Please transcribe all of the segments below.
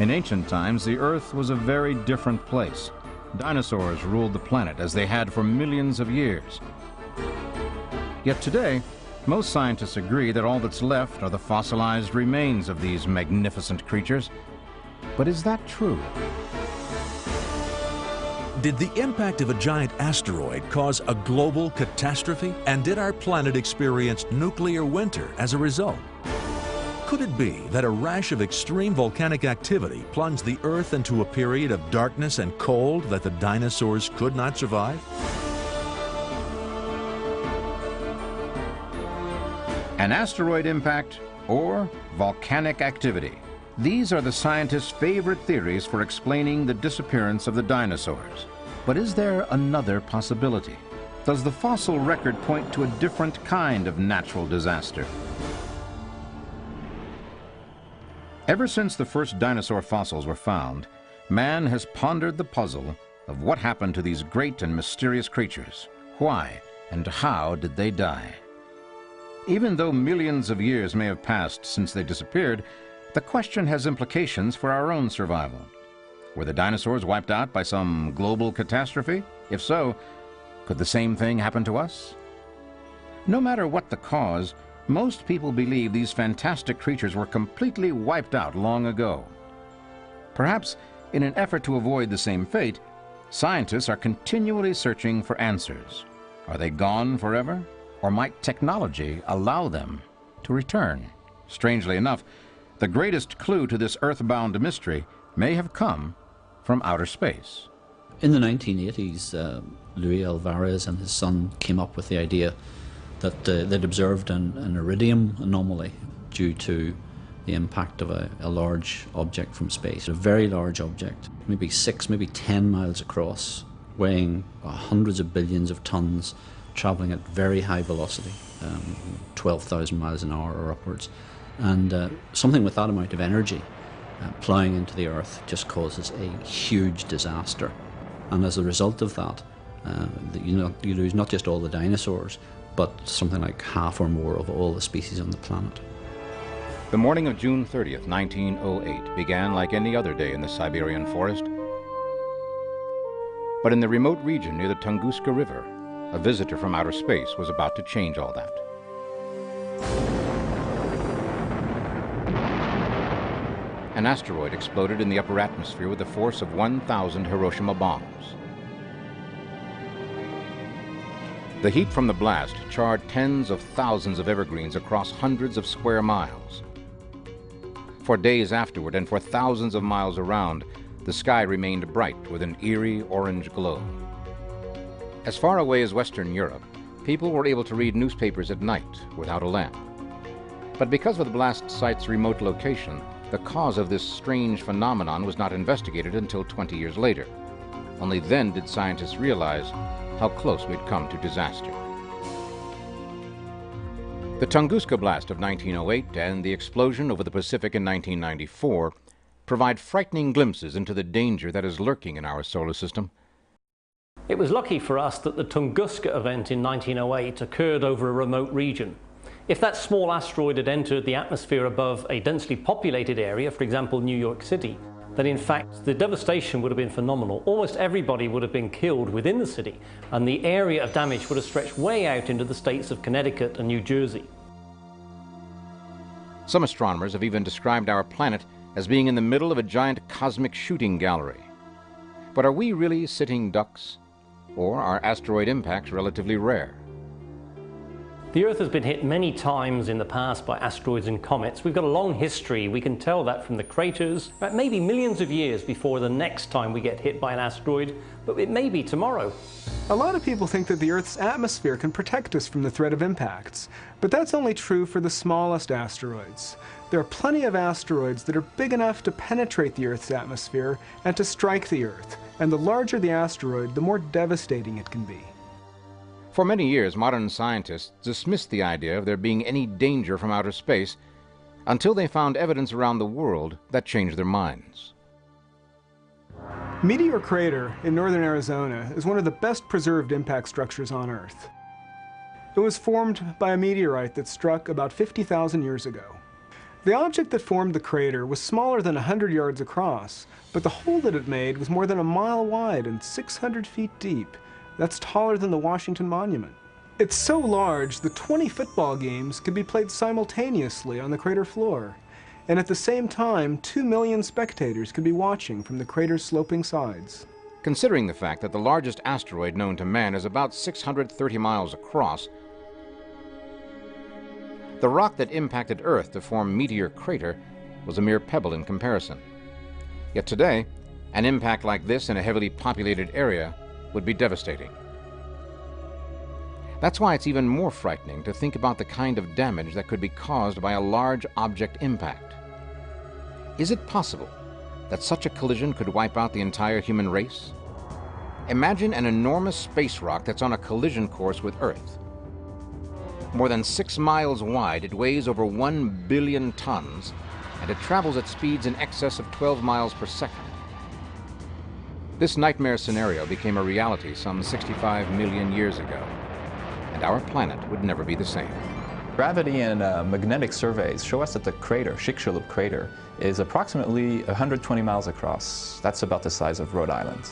In ancient times, the Earth was a very different place. Dinosaurs ruled the planet as they had for millions of years. Yet today, most scientists agree that all that's left are the fossilized remains of these magnificent creatures. But is that true? Did the impact of a giant asteroid cause a global catastrophe? And did our planet experience nuclear winter as a result? Could it be that a rash of extreme volcanic activity plunged the Earth into a period of darkness and cold that the dinosaurs could not survive? An asteroid impact or volcanic activity. These are the scientists' favorite theories for explaining the disappearance of the dinosaurs. But is there another possibility? Does the fossil record point to a different kind of natural disaster? Ever since the first dinosaur fossils were found, man has pondered the puzzle of what happened to these great and mysterious creatures. Why and how did they die? Even though millions of years may have passed since they disappeared, the question has implications for our own survival. Were the dinosaurs wiped out by some global catastrophe? If so, could the same thing happen to us? No matter what the cause, most people believe these fantastic creatures were completely wiped out long ago. Perhaps in an effort to avoid the same fate, scientists are continually searching for answers. Are they gone forever? Or might technology allow them to return? Strangely enough, the greatest clue to this earthbound mystery may have come from outer space. In the 1980s, Luis Alvarez and his son came up with the idea that they'd observed an iridium anomaly due to the impact of a large object from space, a very large object, maybe 6, maybe 10 miles across, weighing hundreds of billions of tons, traveling at very high velocity, 12,000 miles an hour or upwards. And something with that amount of energy plowing into the Earth just causes a huge disaster. And as a result of that, you lose not just all the dinosaurs, but something like half or more of all the species on the planet. The morning of June 30th, 1908 began like any other day in the Siberian forest. But in the remote region near the Tunguska River, a visitor from outer space was about to change all that. An asteroid exploded in the upper atmosphere with a force of 1,000 Hiroshima bombs. The heat from the blast charred tens of thousands of evergreens across hundreds of square miles. For days afterward and for thousands of miles around, the sky remained bright with an eerie orange glow. As far away as Western Europe, people were able to read newspapers at night without a lamp. But because of the blast site's remote location, the cause of this strange phenomenon was not investigated until 20 years later. Only then did scientists realize how close we'd come to disaster. The Tunguska blast of 1908 and the explosion over the Pacific in 1994 provide frightening glimpses into the danger that is lurking in our solar system. It was lucky for us that the Tunguska event in 1908 occurred over a remote region. If that small asteroid had entered the atmosphere above a densely populated area, for example New York City, then in fact the devastation would have been phenomenal. Almost everybody would have been killed within the city, and the area of damage would have stretched way out into the states of Connecticut and New Jersey. Some astronomers have even described our planet as being in the middle of a giant cosmic shooting gallery. But are we really sitting ducks? Or are asteroid impacts relatively rare? The Earth has been hit many times in the past by asteroids and comets. We've got a long history. We can tell that from the craters, but maybe millions of years before the next time we get hit by an asteroid, but it may be tomorrow. A lot of people think that the Earth's atmosphere can protect us from the threat of impacts, but that's only true for the smallest asteroids. There are plenty of asteroids that are big enough to penetrate the Earth's atmosphere and to strike the Earth, and the larger the asteroid, the more devastating it can be. For many years, modern scientists dismissed the idea of there being any danger from outer space until they found evidence around the world that changed their minds. Meteor Crater in northern Arizona is one of the best preserved impact structures on Earth. It was formed by a meteorite that struck about 50,000 years ago. The object that formed the crater was smaller than 100 yards across, but the hole that it made was more than a mile wide and 600 feet deep. That's taller than the Washington Monument. It's so large that 20 football games could be played simultaneously on the crater floor. And at the same time, 2 million spectators could be watching from the crater's sloping sides. Considering the fact that the largest asteroid known to man is about 630 miles across, the rock that impacted Earth to form Meteor Crater was a mere pebble in comparison. Yet today, an impact like this in a heavily populated area would be devastating. That's why it's even more frightening to think about the kind of damage that could be caused by a large object impact. Is it possible that such a collision could wipe out the entire human race? Imagine an enormous space rock that's on a collision course with Earth. More than 6 miles wide, it weighs over 1 billion tons, and it travels at speeds in excess of 12 miles per second. This nightmare scenario became a reality some 65 million years ago, and our planet would never be the same. Gravity and magnetic surveys show us that the crater, Chicxulub crater, is approximately 120 miles across. That's about the size of Rhode Island.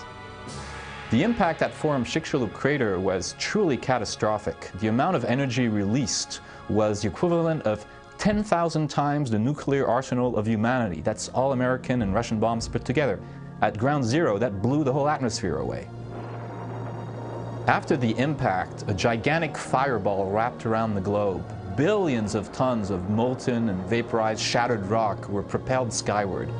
The impact that formed Chicxulub crater was truly catastrophic. The amount of energy released was the equivalent of 10,000 times the nuclear arsenal of humanity. That's all American and Russian bombs put together. At ground zero, that blew the whole atmosphere away. After the impact, a gigantic fireball wrapped around the globe. Billions of tons of molten and vaporized shattered rock were propelled skyward.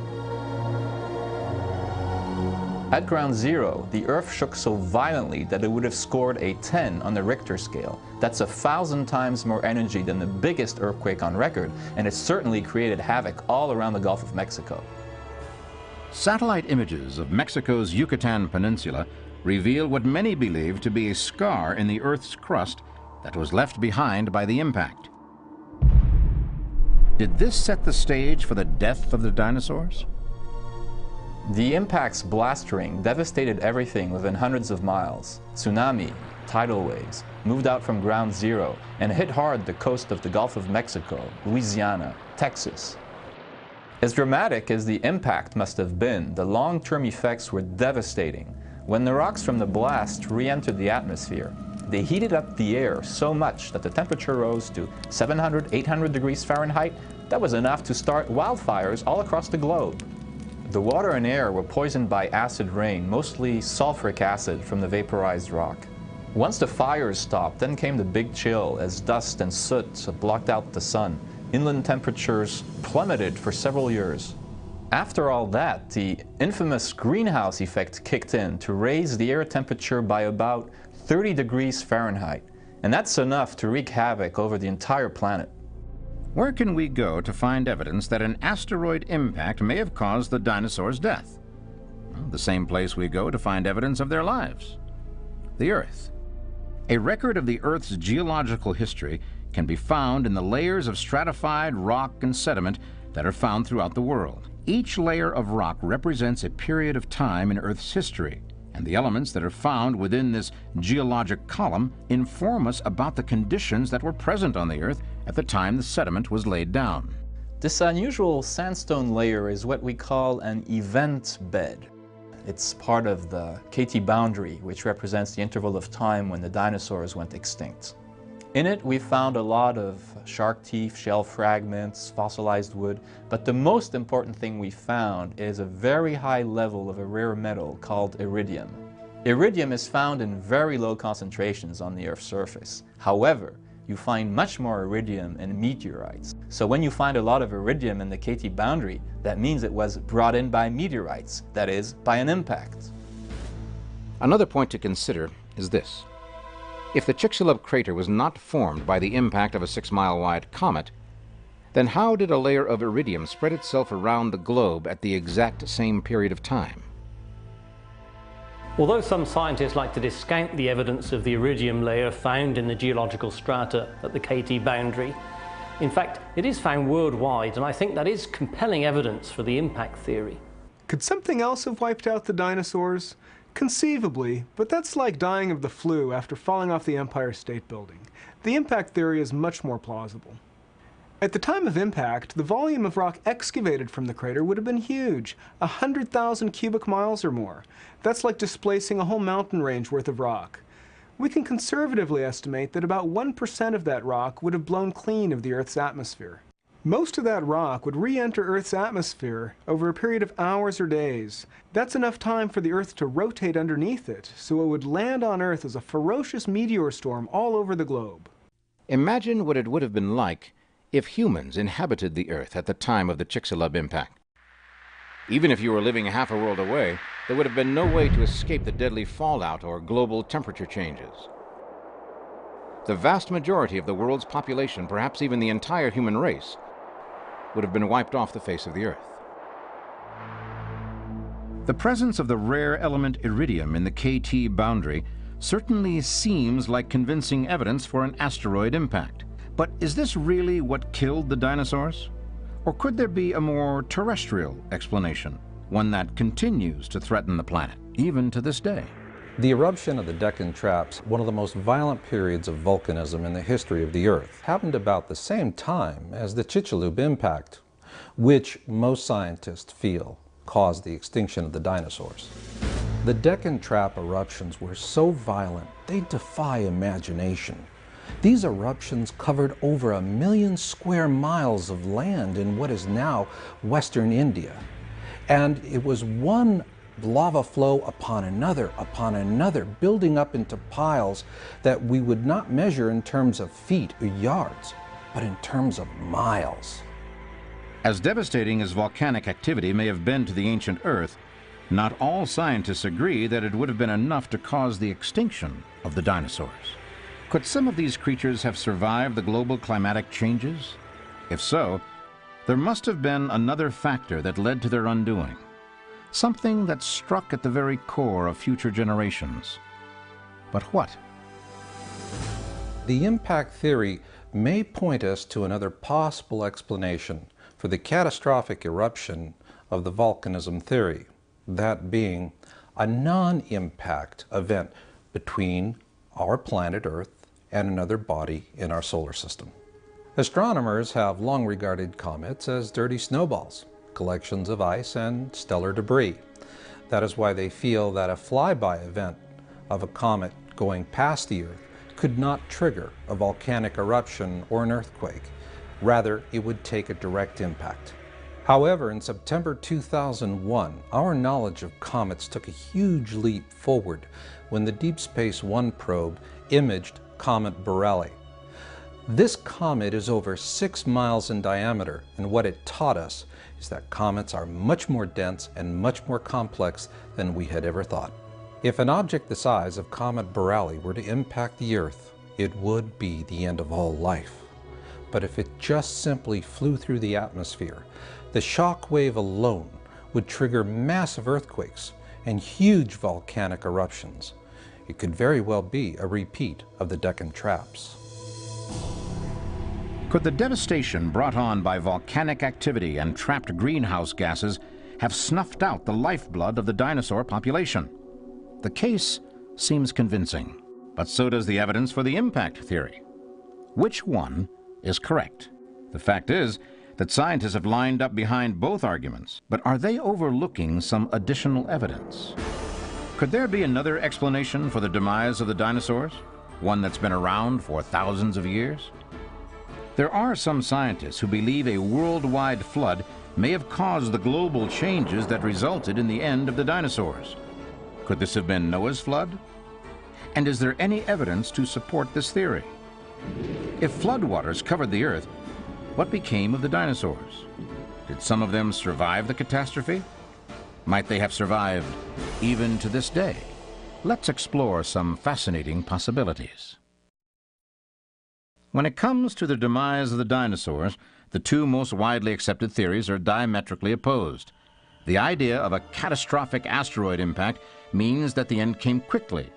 At ground zero, the Earth shook so violently that it would have scored a 10 on the Richter scale. That's 1,000 times more energy than the biggest earthquake on record, and it certainly created havoc all around the Gulf of Mexico. Satellite images of Mexico's Yucatan Peninsula reveal what many believe to be a scar in the Earth's crust that was left behind by the impact. Did this set the stage for the death of the dinosaurs? The impact's blast ring devastated everything within hundreds of miles. Tsunami, tidal waves, moved out from ground zero and hit hard the coast of the Gulf of Mexico, Louisiana, Texas. As dramatic as the impact must have been, the long-term effects were devastating. When the rocks from the blast re-entered the atmosphere, they heated up the air so much that the temperature rose to 700, 800 degrees Fahrenheit. That was enough to start wildfires all across the globe. The water and air were poisoned by acid rain, mostly sulfuric acid from the vaporized rock. Once the fires stopped, then came the big chill as dust and soot blocked out the sun. Inland temperatures plummeted for several years. After all that, the infamous greenhouse effect kicked in to raise the air temperature by about 30 degrees Fahrenheit. And that's enough to wreak havoc over the entire planet. Where can we go to find evidence that an asteroid impact may have caused the dinosaurs' death? Well, the same place we go to find evidence of their lives: the Earth. A record of the Earth's geological history can be found in the layers of stratified rock and sediment that are found throughout the world. Each layer of rock represents a period of time in Earth's history, and the elements that are found within this geologic column inform us about the conditions that were present on the Earth at the time the sediment was laid down. This unusual sandstone layer is what we call an event bed. It's part of the KT boundary, which represents the interval of time when the dinosaurs went extinct. In it, we found a lot of shark teeth, shell fragments, fossilized wood, but the most important thing we found is a very high level of a rare metal called iridium. Iridium is found in very low concentrations on the Earth's surface. However, you find much more iridium in meteorites. So when you find a lot of iridium in the KT boundary, that means it was brought in by meteorites, that is, by an impact. Another point to consider is this. If the Chicxulub crater was not formed by the impact of a 6-mile-wide comet, then how did a layer of iridium spread itself around the globe at the exact same period of time? Although some scientists like to discount the evidence of the iridium layer found in the geological strata at the KT boundary, in fact, it is found worldwide, and I think that is compelling evidence for the impact theory. Could something else have wiped out the dinosaurs? Conceivably, but that's like dying of the flu after falling off the Empire State Building. The impact theory is much more plausible. At the time of impact, the volume of rock excavated from the crater would have been huge, 100,000 cubic miles or more. That's like displacing a whole mountain range worth of rock. We can conservatively estimate that about 1% of that rock would have blown clean of the Earth's atmosphere. Most of that rock would re-enter Earth's atmosphere over a period of hours or days. That's enough time for the Earth to rotate underneath it, so it would land on Earth as a ferocious meteor storm all over the globe. Imagine what it would have been like if humans inhabited the Earth at the time of the Chicxulub impact. Even if you were living half a world away, there would have been no way to escape the deadly fallout or global temperature changes. The vast majority of the world's population, perhaps even the entire human race, would have been wiped off the face of the Earth. The presence of the rare element iridium in the KT boundary certainly seems like convincing evidence for an asteroid impact. But is this really what killed the dinosaurs? Or could there be a more terrestrial explanation, one that continues to threaten the planet, even to this day? The eruption of the Deccan Traps, one of the most violent periods of volcanism in the history of the Earth, happened about the same time as the Chicxulub impact, which most scientists feel caused the extinction of the dinosaurs. The Deccan Trap eruptions were so violent, they defy imagination. These eruptions covered over 1 million square miles of land in what is now Western India. And it was one lava flow upon another, building up into piles that we would not measure in terms of feet or yards, but in terms of miles. As devastating as volcanic activity may have been to the ancient Earth, not all scientists agree that it would have been enough to cause the extinction of the dinosaurs. Could some of these creatures have survived the global climatic changes? If so, there must have been another factor that led to their undoing. Something that struck at the very core of future generations. But what? The impact theory may point us to another possible explanation for the catastrophic eruption of the volcanism theory, that being a non-impact event between our planet Earth and another body in our solar system. Astronomers have long regarded comets as dirty snowballs, collections of ice and stellar debris. That is why they feel that a flyby event of a comet going past the Earth could not trigger a volcanic eruption or an earthquake. Rather, it would take a direct impact. However, in September 2001, our knowledge of comets took a huge leap forward when the Deep Space One probe imaged Comet Borrelli. This comet is over 6 miles in diameter, and what it taught us is that comets are much more dense and much more complex than we had ever thought. If an object the size of Comet Borrelli were to impact the Earth, it would be the end of all life. But if it just simply flew through the atmosphere, the shock wave alone would trigger massive earthquakes and huge volcanic eruptions. It could very well be a repeat of the Deccan Traps. Could the devastation brought on by volcanic activity and trapped greenhouse gases have snuffed out the lifeblood of the dinosaur population? The case seems convincing, but so does the evidence for the impact theory. Which one is correct? The fact is that scientists have lined up behind both arguments, but are they overlooking some additional evidence? Could there be another explanation for the demise of the dinosaurs? One that's been around for thousands of years? There are some scientists who believe a worldwide flood may have caused the global changes that resulted in the end of the dinosaurs. Could this have been Noah's flood? And is there any evidence to support this theory? If floodwaters covered the Earth, what became of the dinosaurs? Did some of them survive the catastrophe? Might they have survived even to this day? Let's explore some fascinating possibilities. When it comes to the demise of the dinosaurs, the two most widely accepted theories are diametrically opposed. The idea of a catastrophic asteroid impact means that the end came quickly,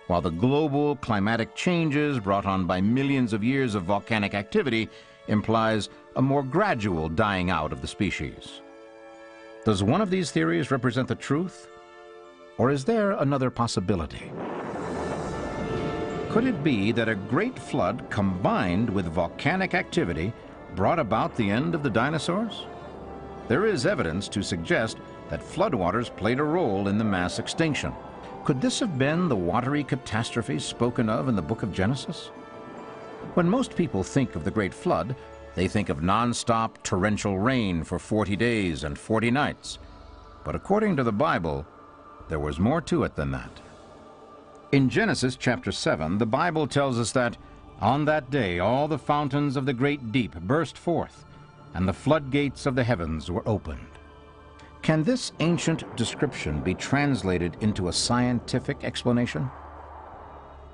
while the global climatic changes brought on by millions of years of volcanic activity implies a more gradual dying out of the species. Does one of these theories represent the truth? Or is there another possibility? Could it be that a great flood combined with volcanic activity brought about the end of the dinosaurs? There is evidence to suggest that floodwaters played a role in the mass extinction. Could this have been the watery catastrophe spoken of in the book of Genesis? When most people think of the Great Flood, they think of non-stop torrential rain for 40 days and 40 nights. But according to the Bible, there was more to it than that. In Genesis chapter 7, the Bible tells us that on that day all the fountains of the great deep burst forth, and the floodgates of the heavens were opened. Can this ancient description be translated into a scientific explanation?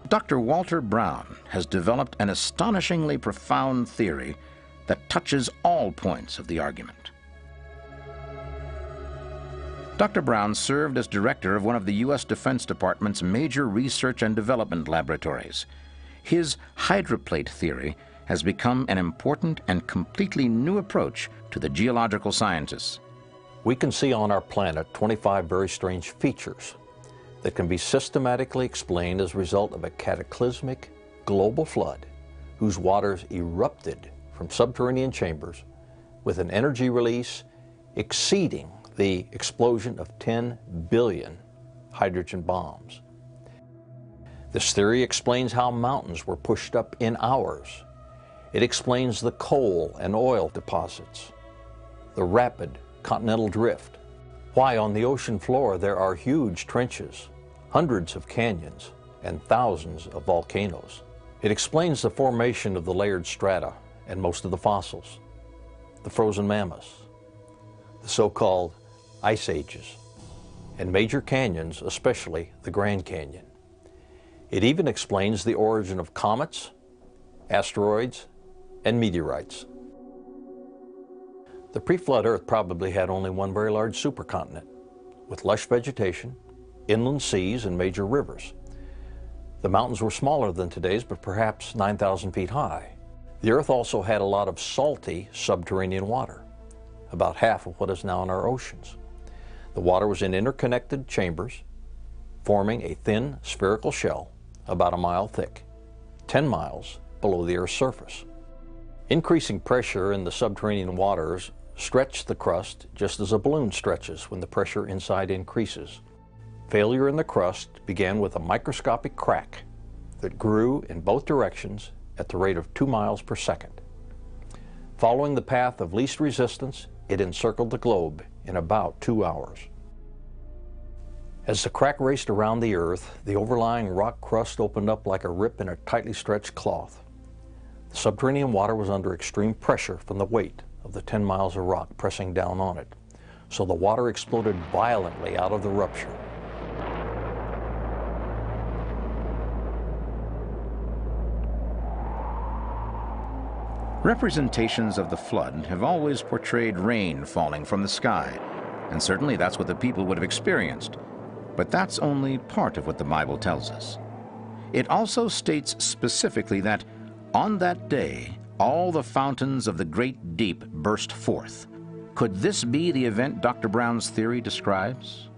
Dr. Walter Brown has developed an astonishingly profound theory that touches all points of the argument. Dr. Brown served as director of one of the U.S. Defense Department's major research and development laboratories. His hydroplate theory has become an important and completely new approach to the geological sciences. We can see on our planet 25 very strange features that can be systematically explained as a result of a cataclysmic global flood whose waters erupted from subterranean chambers with an energy release exceeding the explosion of 10 billion hydrogen bombs. This theory explains how mountains were pushed up in hours. It explains the coal and oil deposits, the rapid continental drift, why on the ocean floor there are huge trenches, hundreds of canyons, and thousands of volcanoes. It explains the formation of the layered strata and most of the fossils, the frozen mammoths, the so-called ice ages, and major canyons, especially the Grand Canyon. It even explains the origin of comets, asteroids, and meteorites. The pre-flood Earth probably had only one very large supercontinent, with lush vegetation, inland seas, and major rivers. The mountains were smaller than today's, but perhaps 9,000 feet high. The Earth also had a lot of salty subterranean water, about half of what is now in our oceans. The water was in interconnected chambers, forming a thin spherical shell about a mile thick, 10 miles below the Earth's surface. Increasing pressure in the subterranean waters stretched the crust just as a balloon stretches when the pressure inside increases. Failure in the crust began with a microscopic crack that grew in both directions at the rate of 2 miles per second. Following the path of least resistance, it encircled the globe in about 2 hours. As the crack raced around the Earth, the overlying rock crust opened up like a rip in a tightly stretched cloth. The subterranean water was under extreme pressure from the weight of the 10 miles of rock pressing down on it, so the water exploded violently out of the rupture. Representations of the flood have always portrayed rain falling from the sky, and certainly that's what the people would have experienced. But that's only part of what the Bible tells us. It also states specifically that on that day, all the fountains of the great deep burst forth. Could this be the event Dr. Brown's theory describes?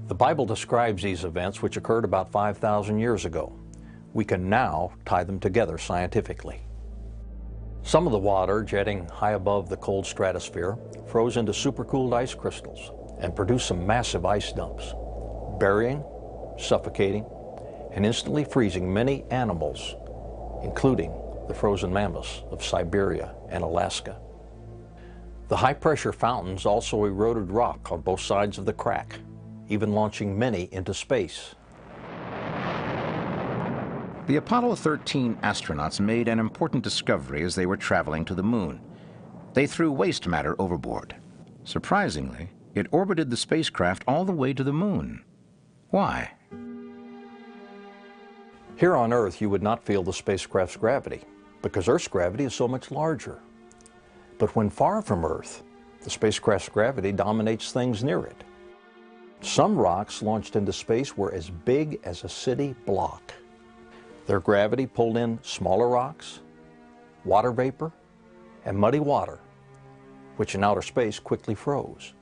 The Bible describes these events, which occurred about 5,000 years ago. We can now tie them together scientifically. Some of the water jetting high above the cold stratosphere froze into supercooled ice crystals and produced some massive ice dumps, burying, suffocating, and instantly freezing many animals, including the frozen mammoths of Siberia and Alaska. The high-pressure fountains also eroded rock on both sides of the crack, even launching many into space. The Apollo 13 astronauts made an important discovery as they were traveling to the moon. They threw waste matter overboard. Surprisingly, it orbited the spacecraft all the way to the moon. Why? Here on Earth, you would not feel the spacecraft's gravity, because Earth's gravity is so much larger. But when far from Earth, the spacecraft's gravity dominates things near it. Some rocks launched into space were as big as a city block. Their gravity pulled in smaller rocks, water vapor, and muddy water, which in outer space quickly froze.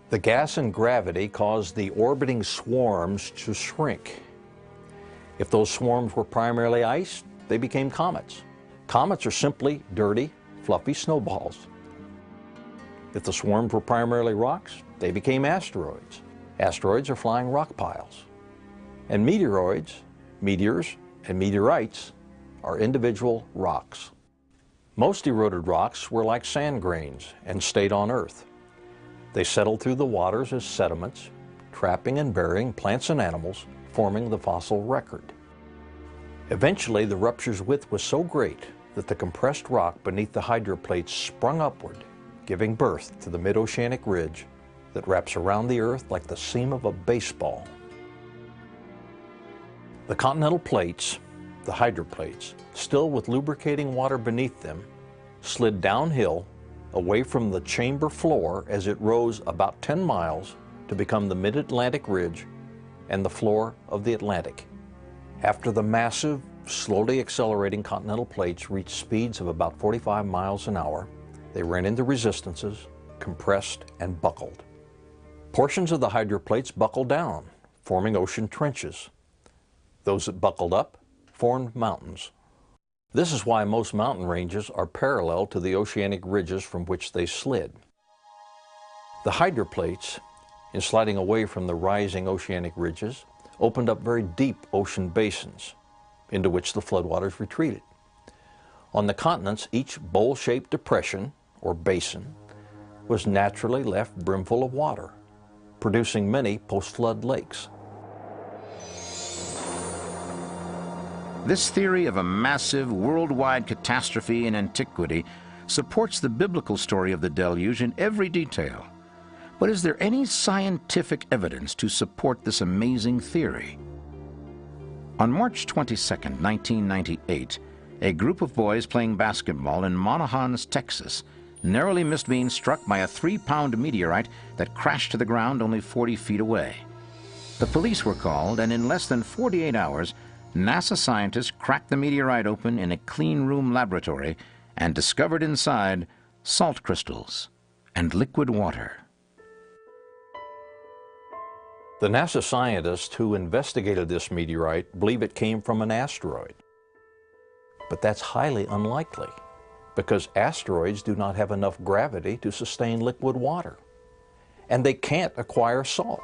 The gas and gravity caused the orbiting swarms to shrink. If those swarms were primarily ice, they became comets. Comets are simply dirty, fluffy snowballs. If the swarms were primarily rocks, they became asteroids. Asteroids are flying rock piles. And meteoroids, meteors, and meteorites are individual rocks. Most eroded rocks were like sand grains and stayed on Earth. They settled through the waters as sediments, trapping and burying plants and animals, forming the fossil record. Eventually, the rupture's width was so great that the compressed rock beneath the hydroplates sprung upward, giving birth to the mid-oceanic ridge that wraps around the Earth like the seam of a baseball. The continental plates, the hydroplates, still with lubricating water beneath them, slid downhill away from the chamber floor as it rose about 10 miles to become the mid-Atlantic ridge and the floor of the Atlantic. After the massive, slowly accelerating continental plates reached speeds of about 45 miles an hour, they ran into resistances, compressed, and buckled. Portions of the hydroplates buckled down, forming ocean trenches. Those that buckled up formed mountains. This is why most mountain ranges are parallel to the oceanic ridges from which they slid. The hydroplates, in sliding away from the rising oceanic ridges, opened up very deep ocean basins into which the floodwaters retreated. On the continents, each bowl-shaped depression, or basin, was naturally left brimful of water, producing many post-flood lakes. This theory of a massive worldwide catastrophe in antiquity supports the biblical story of the deluge in every detail. But is there any scientific evidence to support this amazing theory? On March 22, 1998, a group of boys playing basketball in Monahans, Texas, narrowly missed being struck by a 3-pound meteorite that crashed to the ground only 40 feet away. The police were called, and in less than 48 hours, NASA scientists cracked the meteorite open in a clean room laboratory and discovered inside salt crystals and liquid water. The NASA scientists who investigated this meteorite believe it came from an asteroid. But that's highly unlikely, because asteroids do not have enough gravity to sustain liquid water, and they can't acquire salt.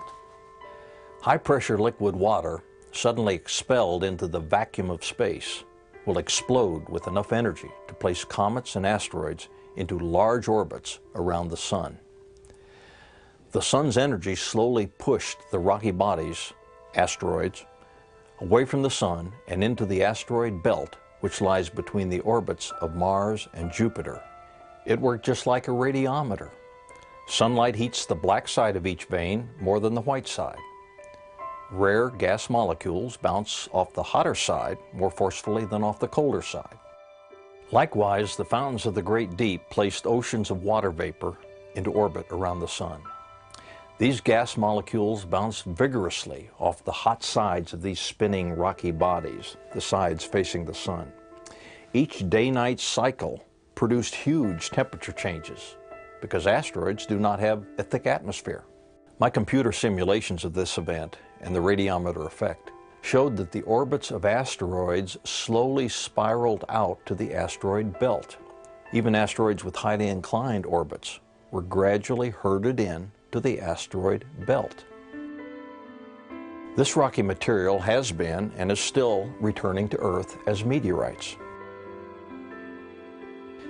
High-pressure liquid water, suddenly expelled into the vacuum of space, will explode with enough energy to place comets and asteroids into large orbits around the Sun. The Sun's energy slowly pushed the rocky bodies, asteroids, away from the Sun and into the asteroid belt, which lies between the orbits of Mars and Jupiter. It worked just like a radiometer. Sunlight heats the black side of each vein more than the white side. Rare gas molecules bounce off the hotter side more forcefully than off the colder side. Likewise, the fountains of the great deep placed oceans of water vapor into orbit around the Sun. These gas molecules bounced vigorously off the hot sides of these spinning rocky bodies, the sides facing the Sun. Each day-night cycle produced huge temperature changes because asteroids do not have a thick atmosphere. My computer simulations of this event and the radiometer effect showed that the orbits of asteroids slowly spiraled out to the asteroid belt. Even asteroids with highly inclined orbits were gradually herded in to the asteroid belt. This rocky material has been and is still returning to Earth as meteorites.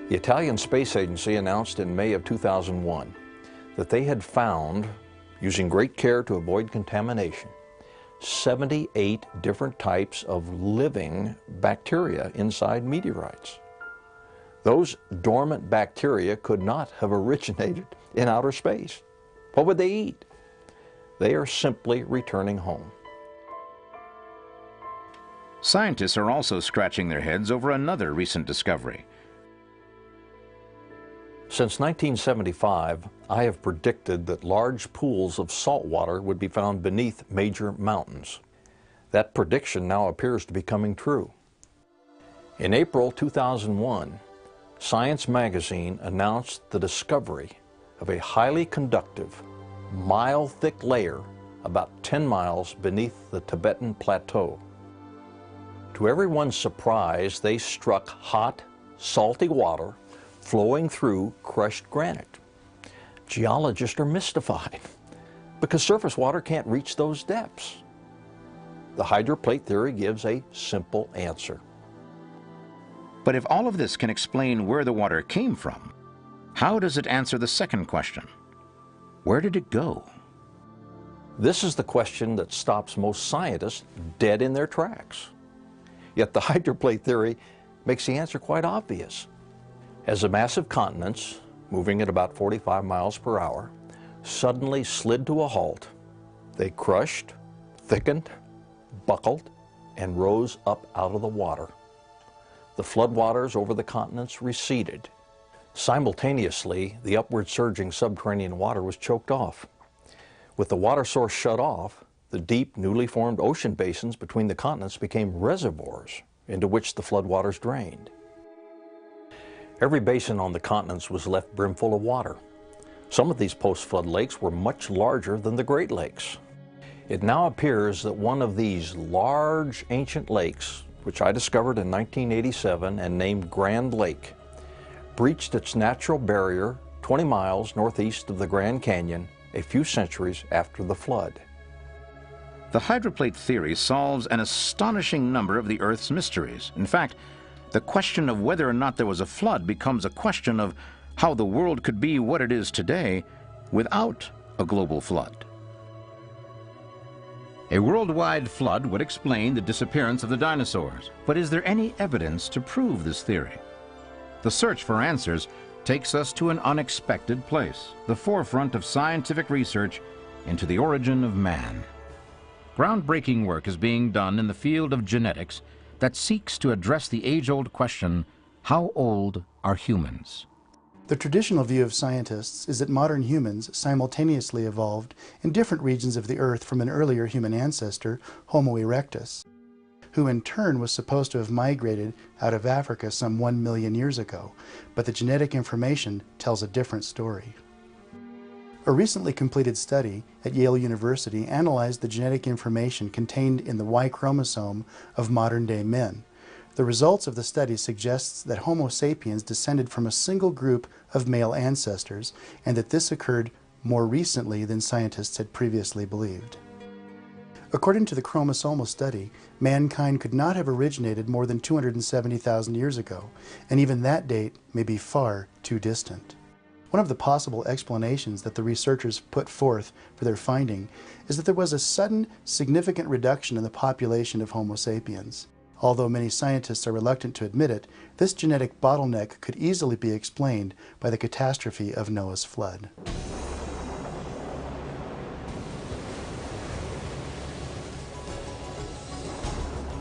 The Italian Space Agency announced in May of 2001 that they had found, using great care to avoid contamination, 78 different types of living bacteria inside meteorites. Those dormant bacteria could not have originated in outer space. What would they eat? They are simply returning home. Scientists are also scratching their heads over another recent discovery. Since 1975, I have predicted that large pools of salt water would be found beneath major mountains. That prediction now appears to be coming true. In April 2001, Science magazine announced the discovery of a highly conductive, mile-thick layer about 10 miles beneath the Tibetan Plateau. To everyone's surprise, they struck hot, salty water flowing through crushed granite. Geologists are mystified because surface water can't reach those depths. The hydroplate theory gives a simple answer. But if all of this can explain where the water came from, how does it answer the second question? Where did it go? This is the question that stops most scientists dead in their tracks. Yet the hydroplate theory makes the answer quite obvious. As the massive continents, moving at about 45 miles per hour, suddenly slid to a halt, they crushed, thickened, buckled, and rose up out of the water. The floodwaters over the continents receded. Simultaneously, the upward surging subterranean water was choked off. With the water source shut off, the deep, newly formed ocean basins between the continents became reservoirs into which the floodwaters drained. Every basin on the continents was left brimful of water. Some of these post-flood lakes were much larger than the Great Lakes. It now appears that one of these large ancient lakes, which I discovered in 1987 and named Grand Lake, breached its natural barrier 20 miles northeast of the Grand Canyon a few centuries after the flood. The hydroplate theory solves an astonishing number of the Earth's mysteries. In fact, the question of whether or not there was a flood becomes a question of how the world could be what it is today without a global flood. A worldwide flood would explain the disappearance of the dinosaurs, but is there any evidence to prove this theory? The search for answers takes us to an unexpected place, the forefront of scientific research into the origin of man. Groundbreaking work is being done in the field of genetics that seeks to address the age-old question, how old are humans? The traditional view of scientists is that modern humans simultaneously evolved in different regions of the Earth from an earlier human ancestor, Homo erectus, who in turn was supposed to have migrated out of Africa some 1 million years ago, but the genetic information tells a different story. A recently completed study at Yale University analyzed the genetic information contained in the Y chromosome of modern-day men. The results of the study suggests that Homo sapiens descended from a single group of male ancestors, and that this occurred more recently than scientists had previously believed. According to the chromosomal study, mankind could not have originated more than 270,000 years ago, and even that date may be far too distant. One of the possible explanations that the researchers put forth for their finding is that there was a sudden, significant reduction in the population of Homo sapiens. Although many scientists are reluctant to admit it, this genetic bottleneck could easily be explained by the catastrophe of Noah's flood.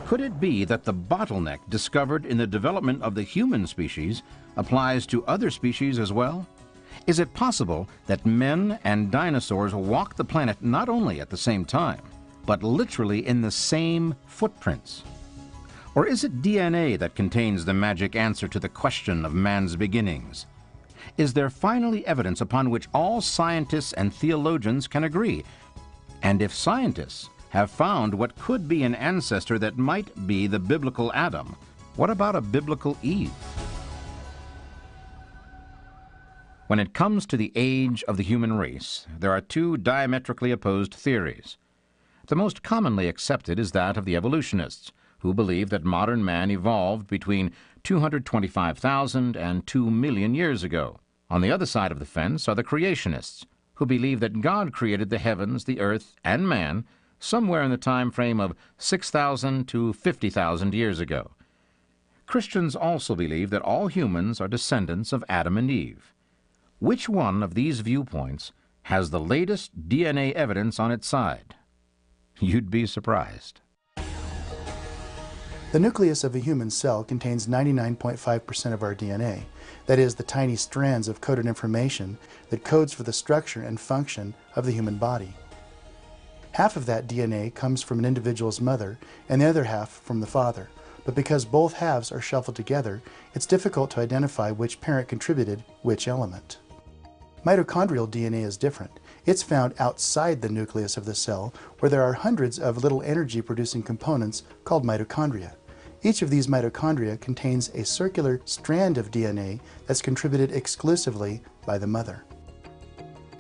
Could it be that the bottleneck discovered in the development of the human species applies to other species as well? Is it possible that men and dinosaurs walked the planet not only at the same time, but literally in the same footprints? Or is it DNA that contains the magic answer to the question of man's beginnings? Is there finally evidence upon which all scientists and theologians can agree? And if scientists have found what could be an ancestor that might be the biblical Adam, what about a biblical Eve? When it comes to the age of the human race, there are two diametrically opposed theories. The most commonly accepted is that of the evolutionists, who believe that modern man evolved between 225,000 and 2 million years ago. On the other side of the fence are the creationists, who believe that God created the heavens, the earth, and man somewhere in the time frame of 6,000 to 50,000 years ago. Christians also believe that all humans are descendants of Adam and Eve. Which one of these viewpoints has the latest DNA evidence on its side? You'd be surprised. The nucleus of a human cell contains 99.5% of our DNA, that is, the tiny strands of coded information that codes for the structure and function of the human body. Half of that DNA comes from an individual's mother and the other half from the father, but because both halves are shuffled together, it's difficult to identify which parent contributed which element. Mitochondrial DNA is different. It's found outside the nucleus of the cell, where there are hundreds of little energy-producing components called mitochondria. Each of these mitochondria contains a circular strand of DNA that's contributed exclusively by the mother.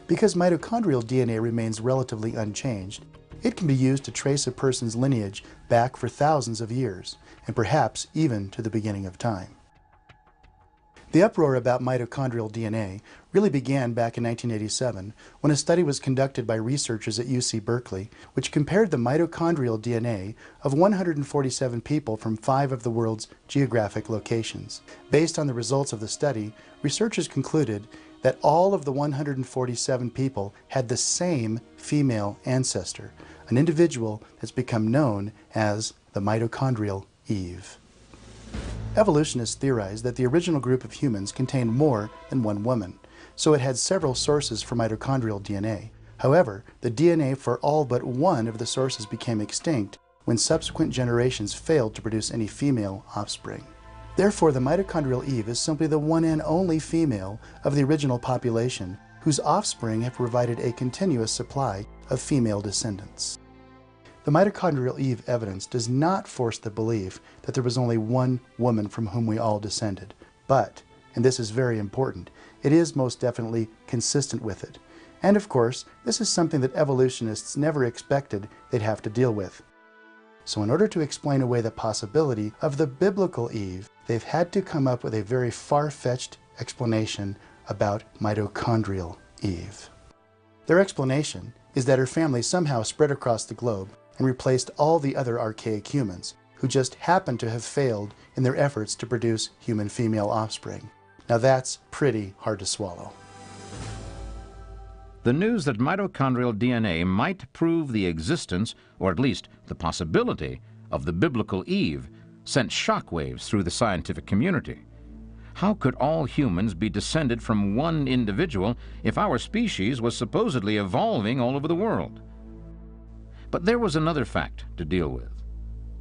Because mitochondrial DNA remains relatively unchanged, it can be used to trace a person's lineage back for thousands of years, and perhaps even to the beginning of time. The uproar about mitochondrial DNA really began back in 1987 when a study was conducted by researchers at UC Berkeley which compared the mitochondrial DNA of 147 people from 5 of the world's geographic locations. Based on the results of the study, researchers concluded that all of the 147 people had the same female ancestor, an individual that's become known as the mitochondrial Eve. Evolutionists theorized that the original group of humans contained more than one woman, so it had several sources for mitochondrial DNA. However, the DNA for all but one of the sources became extinct when subsequent generations failed to produce any female offspring. Therefore, the mitochondrial Eve is simply the one and only female of the original population whose offspring have provided a continuous supply of female descendants. The mitochondrial Eve evidence does not force the belief that there was only one woman from whom we all descended, but, and this is very important, it is most definitely consistent with it. And of course, this is something that evolutionists never expected they'd have to deal with. So in order to explain away the possibility of the biblical Eve, they've had to come up with a very far-fetched explanation about mitochondrial Eve. Their explanation is that her family somehow spread across the globe and replaced all the other archaic humans, who just happened to have failed in their efforts to produce human female offspring. Now that's pretty hard to swallow. The news that mitochondrial DNA might prove the existence, or at least the possibility, of the biblical Eve sent shockwaves through the scientific community. How could all humans be descended from one individual if our species was supposedly evolving all over the world? But there was another fact to deal with.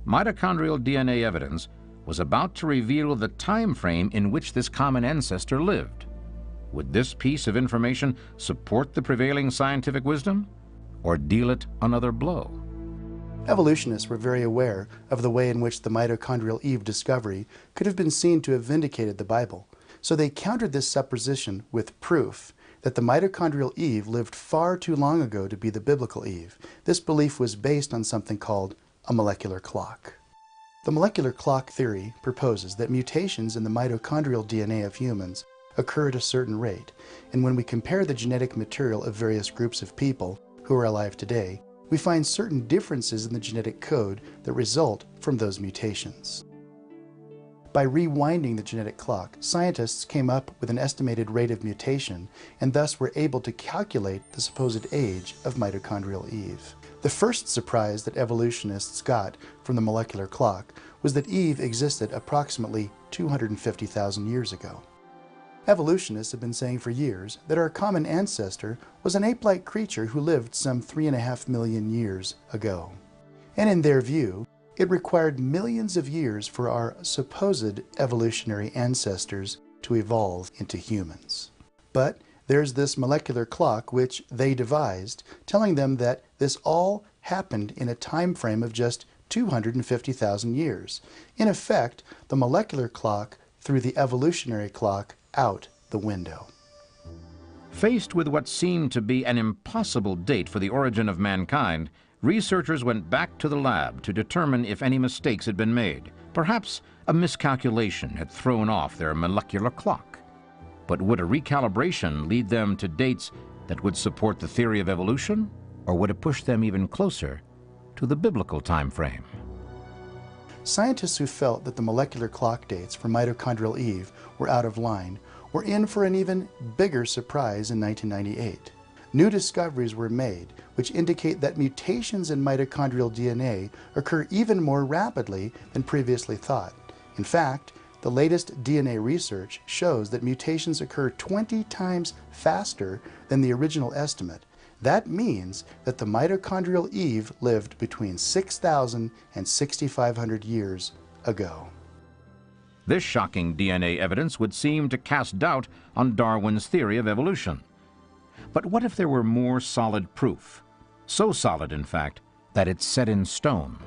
Mitochondrial DNA evidence was about to reveal the time frame in which this common ancestor lived. Would this piece of information support the prevailing scientific wisdom, or deal it another blow? Evolutionists were very aware of the way in which the mitochondrial Eve discovery could have been seen to have vindicated the Bible, so they countered this supposition with proof that the mitochondrial Eve lived far too long ago to be the biblical Eve. This belief was based on something called a molecular clock. The molecular clock theory proposes that mutations in the mitochondrial DNA of humans occur at a certain rate, and when we compare the genetic material of various groups of people who are alive today, we find certain differences in the genetic code that result from those mutations. By rewinding the genetic clock, scientists came up with an estimated rate of mutation and thus were able to calculate the supposed age of mitochondrial Eve. The first surprise that evolutionists got from the molecular clock was that Eve existed approximately 250,000 years ago. Evolutionists have been saying for years that our common ancestor was an ape-like creature who lived some 3.5 million years ago. And in their view, it required millions of years for our supposed evolutionary ancestors to evolve into humans. But there's this molecular clock which they devised, telling them that this all happened in a time frame of just 250,000 years. In effect, the molecular clock threw the evolutionary clock out the window. Faced with what seemed to be an impossible date for the origin of mankind, researchers went back to the lab to determine if any mistakes had been made. Perhaps a miscalculation had thrown off their molecular clock. But would a recalibration lead them to dates that would support the theory of evolution, or would it push them even closer to the biblical time frame? Scientists who felt that the molecular clock dates for mitochondrial Eve were out of line were in for an even bigger surprise in 1998. New discoveries were made which indicate that mutations in mitochondrial DNA occur even more rapidly than previously thought. In fact, the latest DNA research shows that mutations occur 20 times faster than the original estimate. That means that the mitochondrial Eve lived between 6,000 and 6,500 years ago. This shocking DNA evidence would seem to cast doubt on Darwin's theory of evolution. But what if there were more solid proof? So solid, in fact, that it's set in stone.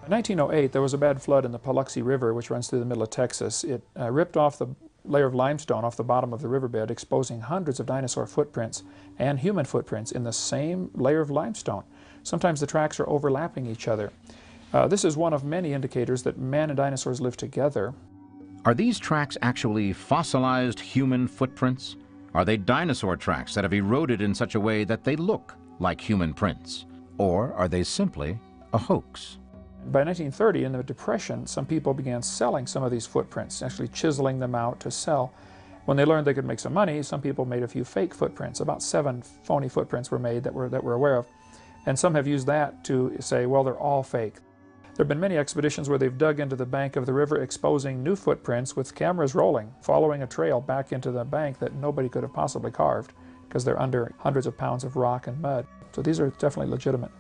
In 1908, there was a bad flood in the Paluxy River, which runs through the middle of Texas. It ripped off the layer of limestone off the bottom of the riverbed, exposing hundreds of dinosaur footprints and human footprints in the same layer of limestone. Sometimes the tracks are overlapping each other. This is one of many indicators that man and dinosaurs lived together. Are these tracks actually fossilized human footprints? Are they dinosaur tracks that have eroded in such a way that they look like human prints? Or are they simply a hoax? By 1930, in the Depression, some people began selling some of these footprints, actually chiseling them out to sell. When they learned they could make some money, some people made a few fake footprints. About 7 phony footprints were made that we're aware of. And some have used that to say, well, they're all fake. There have been many expeditions where they've dug into the bank of the river, exposing new footprints with cameras rolling, following a trail back into the bank that nobody could have possibly carved because they're under hundreds of pounds of rock and mud. So these are definitely legitimate.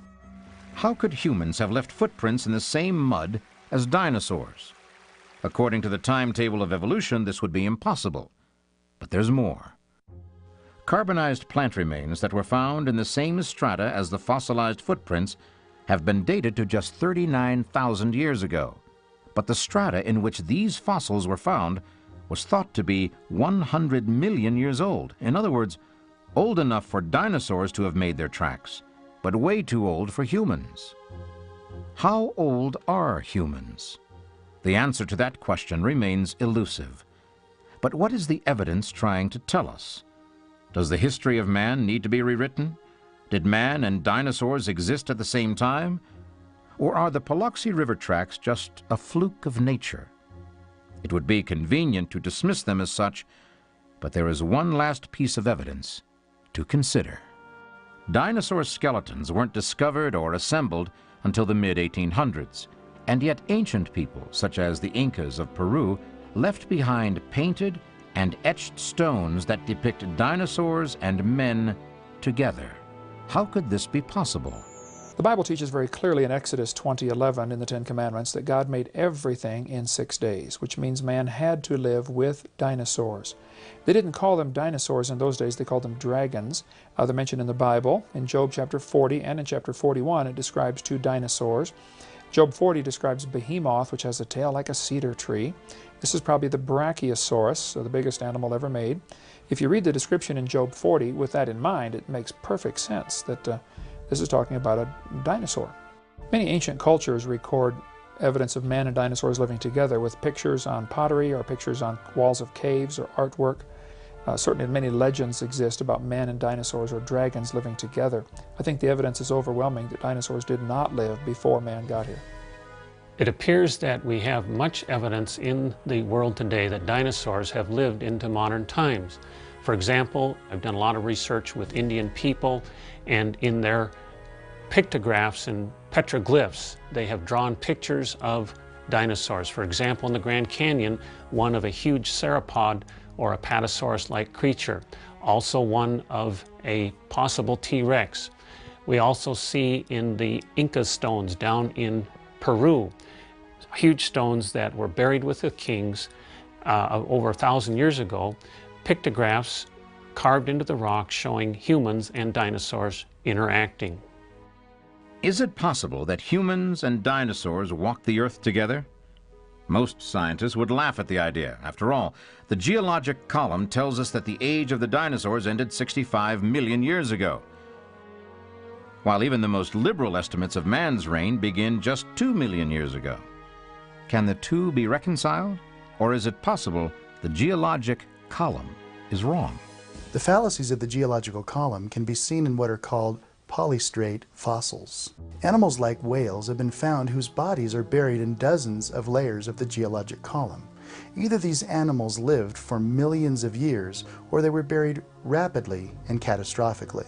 How could humans have left footprints in the same mud as dinosaurs? According to the timetable of evolution, this would be impossible. But there's more. Carbonized plant remains that were found in the same strata as the fossilized footprints have been dated to just 39,000 years ago. But the strata in which these fossils were found was thought to be 100 million years old. In other words, old enough for dinosaurs to have made their tracks, but way too old for humans. How old are humans? The answer to that question remains elusive. But what is the evidence trying to tell us? Does the history of man need to be rewritten? Did man and dinosaurs exist at the same time? Or are the Paluxy River tracks just a fluke of nature? It would be convenient to dismiss them as such, but there is one last piece of evidence to consider. Dinosaur skeletons weren't discovered or assembled until the mid-1800s, and yet ancient people, such as the Incas of Peru, left behind painted and etched stones that depict dinosaurs and men together. How could this be possible? The Bible teaches very clearly in Exodus 20:11 in the Ten Commandments that God made everything in 6 days, which means man had to live with dinosaurs. They didn't call them dinosaurs in those days, they called them dragons. They're mentioned in the Bible. In Job chapter 40 and in chapter 41 it describes 2 dinosaurs. Job 40 describes Behemoth, which has a tail like a cedar tree. This is probably the Brachiosaurus, so the biggest animal ever made. If you read the description in Job 40 with that in mind, it makes perfect sense that this is talking about a dinosaur. Many ancient cultures record evidence of man and dinosaurs living together with pictures on pottery or pictures on walls of caves or artwork. Certainly many legends exist about man and dinosaurs or dragons living together. I think the evidence is overwhelming that dinosaurs did not live before man got here. It appears that we have much evidence in the world today that dinosaurs have lived into modern times. For example, I've done a lot of research with Indian people, and in their pictographs and petroglyphs, they have drawn pictures of dinosaurs. For example, in the Grand Canyon, one of a huge sauropod or apatosaurus-like creature, also one of a possible T-Rex. We also see in the Inca stones down in Peru, huge stones that were buried with the kings over 1,000 years ago, pictographs carved into the rock showing humans and dinosaurs interacting. Is it possible that humans and dinosaurs walked the Earth together? Most scientists would laugh at the idea. After all, the geologic column tells us that the age of the dinosaurs ended 65 million years ago, while even the most liberal estimates of man's reign begin just 2 million years ago. Can the two be reconciled? Or is it possible the geologic column is wrong? The fallacies of the geological column can be seen in what are called polystrate fossils. Animals like whales have been found whose bodies are buried in dozens of layers of the geologic column. Either these animals lived for millions of years, or they were buried rapidly and catastrophically.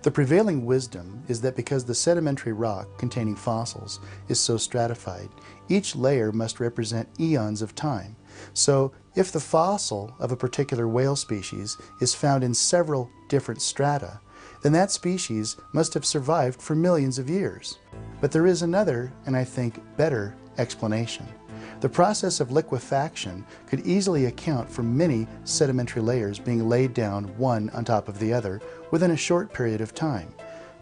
The prevailing wisdom is that because the sedimentary rock containing fossils is so stratified, each layer must represent eons of time. So, if the fossil of a particular whale species is found in several different strata, then that species must have survived for millions of years. But there is another, and I think better, explanation. The process of liquefaction could easily account for many sedimentary layers being laid down one on top of the other within a short period of time.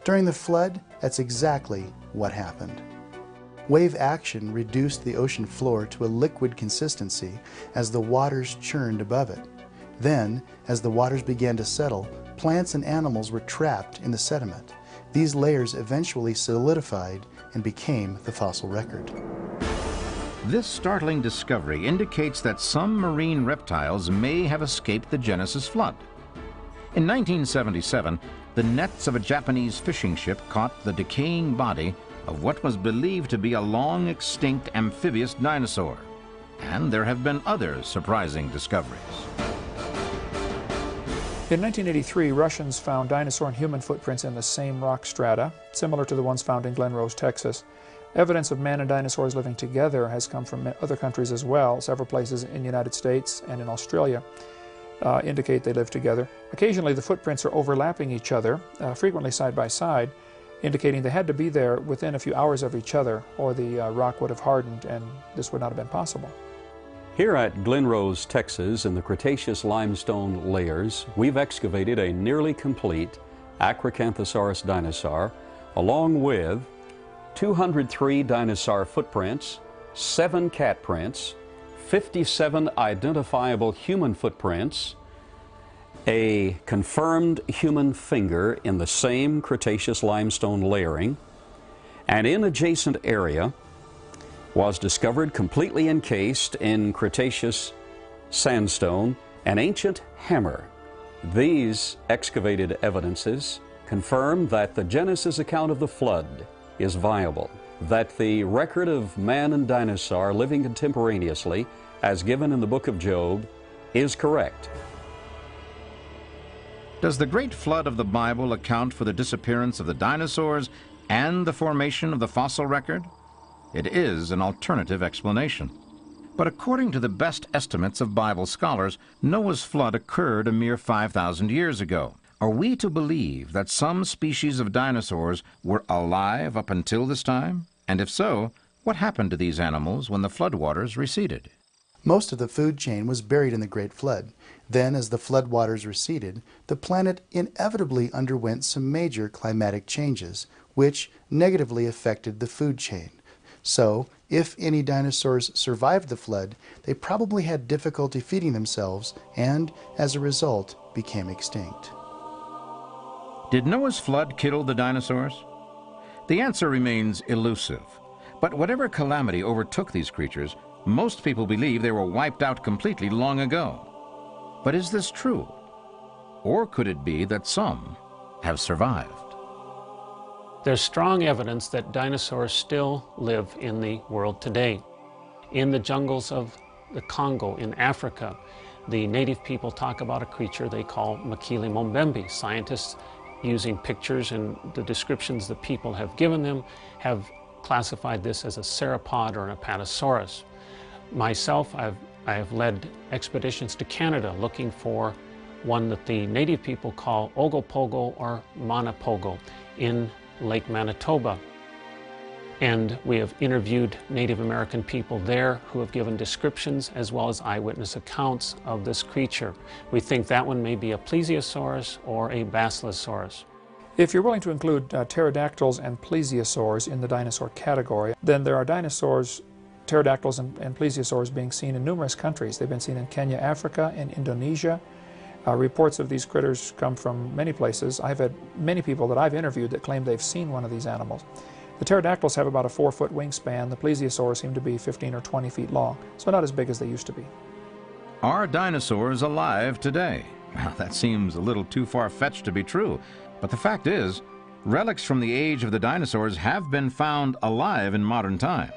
During the flood, that's exactly what happened. Wave action reduced the ocean floor to a liquid consistency as the waters churned above it. Then, as the waters began to settle, plants and animals were trapped in the sediment. These layers eventually solidified and became the fossil record. This startling discovery indicates that some marine reptiles may have escaped the Genesis flood. In 1977, the nets of a Japanese fishing ship caught the decaying body of what was believed to be a long-extinct amphibious dinosaur. And there have been other surprising discoveries. In 1983, Russians found dinosaur and human footprints in the same rock strata, similar to the ones found in Glen Rose, Texas. Evidence of man and dinosaurs living together has come from other countries as well. Several places in the United States and in Australia indicate they live together. Occasionally the footprints are overlapping each other, frequently side by side, indicating they had to be there within a few hours of each other, or the rock would have hardened and this would not have been possible. Here at Glen Rose, Texas, in the Cretaceous limestone layers, we've excavated a nearly complete Acrocanthosaurus dinosaur, along with 203 dinosaur footprints, 7 cat prints, 57 identifiable human footprints, a confirmed human finger in the same Cretaceous limestone layering, and in adjacent area was discovered completely encased in Cretaceous sandstone an ancient hammer. These excavated evidences confirm that the Genesis account of the flood is viable, that the record of man and dinosaur living contemporaneously, as given in the book of Job, is correct. Does the great flood of the Bible account for the disappearance of the dinosaurs and the formation of the fossil record? It is an alternative explanation. But according to the best estimates of Bible scholars, Noah's flood occurred a mere 5,000 years ago. Are we to believe that some species of dinosaurs were alive up until this time? And if so, what happened to these animals when the floodwaters receded? Most of the food chain was buried in the Great Flood. Then, as the floodwaters receded, the planet inevitably underwent some major climatic changes, which negatively affected the food chain. So, if any dinosaurs survived the flood, they probably had difficulty feeding themselves and, as a result, became extinct. Did Noah's flood kill the dinosaurs? The answer remains elusive. But whatever calamity overtook these creatures, most people believe they were wiped out completely long ago. But is this true? Or could it be that some have survived? There's strong evidence that dinosaurs still live in the world today. In the jungles of the Congo, in Africa, the native people talk about a creature they call Makili Mombembe. Scientists, using pictures and the descriptions the people have given them, have classified this as a sauropod or an apatosaurus. Myself, I have led expeditions to Canada looking for one that the native people call Ogopogo or Manapogo in Lake Manitoba. And we have interviewed Native American people there who have given descriptions as well as eyewitness accounts of this creature. We think that one may be a plesiosaurus or a basilosaurus. If you're willing to include pterodactyls and plesiosaurs in the dinosaur category, then there are dinosaurs, pterodactyls and plesiosaurs being seen in numerous countries. They've been seen in Kenya, Africa, and Indonesia. Reports of these critters come from many places. I've had many people that I've interviewed that claim they've seen one of these animals. The pterodactyls have about a 4-foot wingspan. The plesiosaurs seem to be 15 or 20 feet long, so not as big as they used to be. Are dinosaurs alive today? Well, that seems a little too far-fetched to be true. But the fact is, relics from the age of the dinosaurs have been found alive in modern times.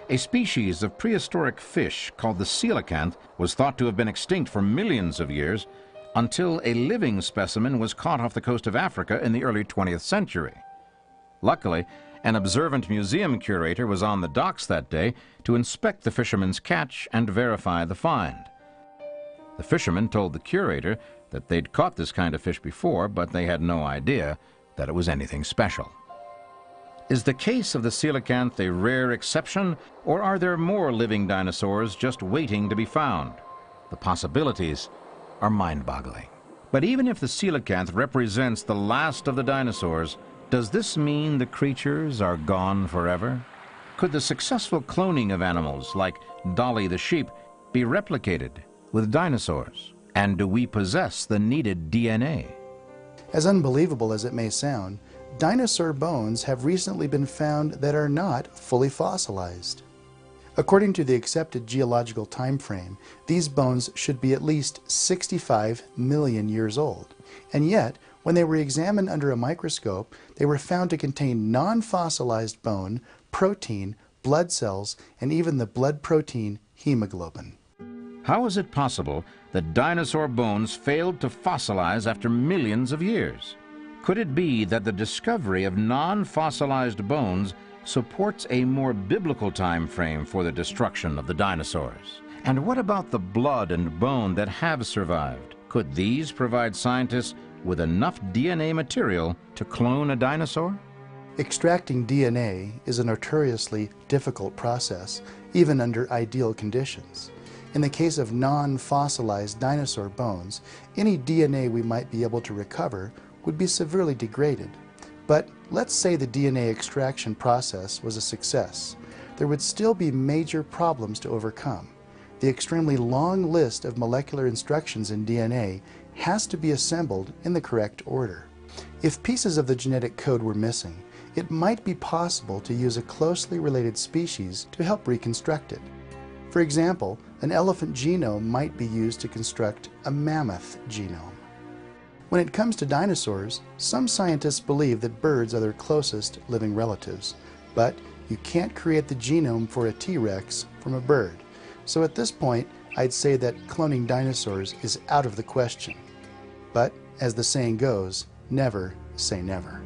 A species of prehistoric fish called the coelacanth was thought to have been extinct for millions of years until a living specimen was caught off the coast of Africa in the early 20th century. Luckily, an observant museum curator was on the docks that day to inspect the fisherman's catch and verify the find. The fisherman told the curator that they'd caught this kind of fish before, but they had no idea that it was anything special. Is the case of the coelacanth a rare exception, or are there more living dinosaurs just waiting to be found? The possibilities are mind-boggling. But even if the coelacanth represents the last of the dinosaurs, does this mean the creatures are gone forever? Could the successful cloning of animals like Dolly the sheep be replicated with dinosaurs? And do we possess the needed DNA? As unbelievable as it may sound, dinosaur bones have recently been found that are not fully fossilized. According to the accepted geological time frame, these bones should be at least 65 million years old. And yet, when they were examined under a microscope, they were found to contain non-fossilized bone, protein, blood cells, and even the blood protein hemoglobin. How is it possible that dinosaur bones failed to fossilize after millions of years? Could it be that the discovery of non-fossilized bones supports a more biblical time frame for the destruction of the dinosaurs? And what about the blood and bone that have survived? Could these provide scientists with enough DNA material to clone a dinosaur? Extracting DNA is a notoriously difficult process, even under ideal conditions. In the case of non-fossilized dinosaur bones, any DNA we might be able to recover would be severely degraded. But let's say the DNA extraction process was a success. There would still be major problems to overcome. The extremely long list of molecular instructions in DNA has to be assembled in the correct order. If pieces of the genetic code were missing, it might be possible to use a closely related species to help reconstruct it. For example, an elephant genome might be used to construct a mammoth genome. When it comes to dinosaurs, some scientists believe that birds are their closest living relatives, but you can't create the genome for a T-Rex from a bird. So at this point, I'd say that cloning dinosaurs is out of the question. But as the saying goes, never say never.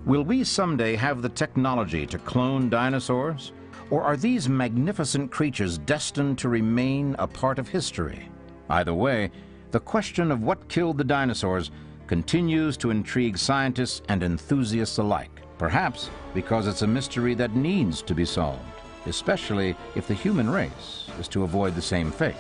Will we someday have the technology to clone dinosaurs? Or are these magnificent creatures destined to remain a part of history? Either way, the question of what killed the dinosaurs continues to intrigue scientists and enthusiasts alike, perhaps because it's a mystery that needs to be solved, especially if the human race is to avoid the same fate.